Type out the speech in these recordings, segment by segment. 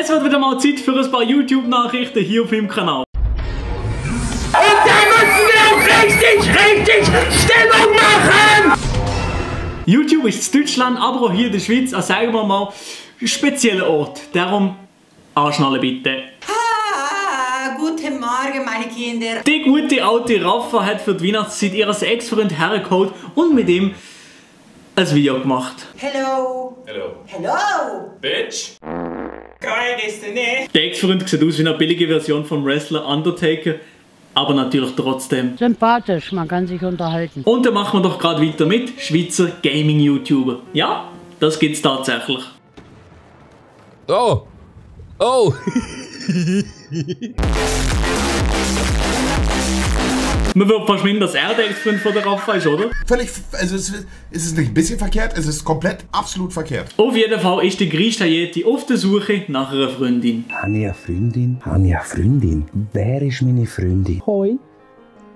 Es wird wieder mal Zeit für ein paar YouTube-Nachrichten hier auf meinem Kanal. Und da müssen wir auch richtig Stimmung machen! YouTube ist in Deutschland, aber auch hier in der Schweiz, also sagen wir mal, ein spezieller Ort. Darum anschnallen bitte. Guten Morgen, meine Kinder. Die gute alte Raffa hat für die Weihnachtszeit ihren Ex-Freund hergeholt und mit ihm ein Video gemacht. Hello. Hello. Hello. Bitch. Geil ist der nicht. Der Ex-Freund sieht aus wie eine billige Version vom Wrestler Undertaker, aber natürlich trotzdem sympathisch, man kann sich unterhalten. Und dann machen wir doch gerade weiter mit Schweizer Gaming-YouTuber. Ja, das gibt's tatsächlich. Oh. Oh. Man wird fast meinen, dass er der Ex-Freund von der Raffa ist, oder? Völlig, also es ist nicht ein bisschen verkehrt, es ist komplett absolut verkehrt. Auf jeden Fall ist der Grista Yeti auf der Suche nach einer Freundin. Habe ich eine Freundin? Habe ich eine Freundin? Wer ist meine Freundin? Hoi,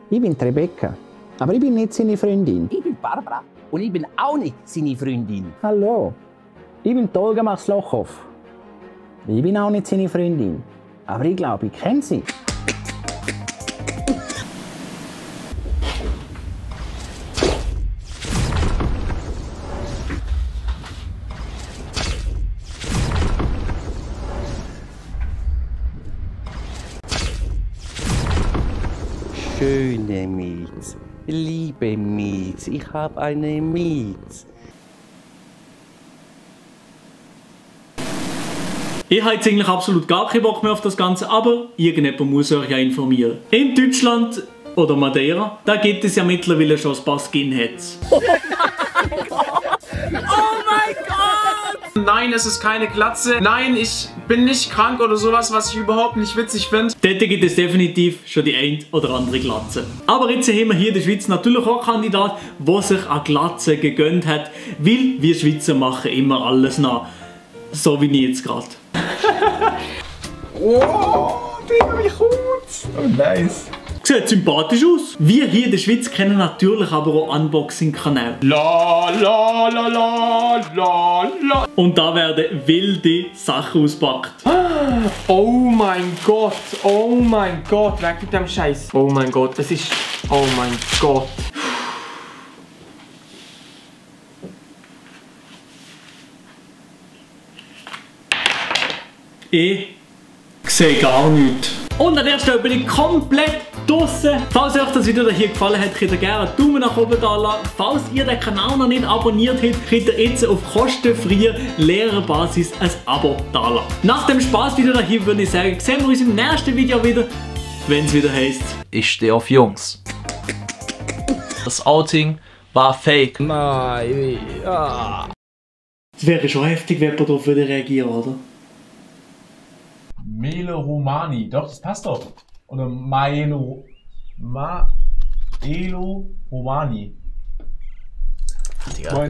ich bin Rebecca, aber ich bin nicht seine Freundin. Ich bin Barbara und ich bin auch nicht seine Freundin. Hallo, ich bin Olga Maslochow. Ich bin auch nicht seine Freundin, aber ich glaube, ich kenne sie. Schöne Miets, liebe Miets, ich habe eine Miets. Ich habe jetzt eigentlich absolut gar keinen Bock mehr auf das Ganze, aber irgendjemand muss euch ja informieren. In Deutschland oder Madeira, da gibt es ja mittlerweile schon ein paar Skinheads. Nein, es ist keine Glatze. Nein, ich bin nicht krank oder sowas, was ich überhaupt nicht witzig finde. Dort gibt es definitiv schon die ein oder andere Glatze. Aber jetzt haben wir hier in der Schweiz natürlich auch einen Kandidat, der sich an Glatze gegönnt hat, weil wir Schweizer machen immer alles nach. So wie ich jetzt gerade. Oh, Digga, wie kurz. Oh, nice. Sieht sympathisch aus. Wir hier in der Schweiz kennen natürlich aber auch Unboxing-Kanäle. La la la la la la. Und da werden wilde Sachen ausgepackt. Oh mein Gott, wer gibt dem Scheiß? Oh mein Gott, es ist... Oh mein Gott. Ich sehe gar nichts. Und an der Stelle bin ich komplett draussen. Falls euch das Video hier gefallen hat, könnt ihr gerne einen Daumen nach oben da lassen. Falls ihr den Kanal noch nicht abonniert habt, könnt ihr jetzt auf kostenfreier Lehrerbasis ein Abo da lassen. Nach dem Spaßvideo hier würde ich sagen, sehen wir uns im nächsten Video wieder, wenn es wieder heisst: Ich stehe auf Jungs. Das Outing war fake. Es wäre schon heftig, wenn man darauf reagieren würde, oder? Mele Romani. Doch, das passt doch. Oder Maelo Romani.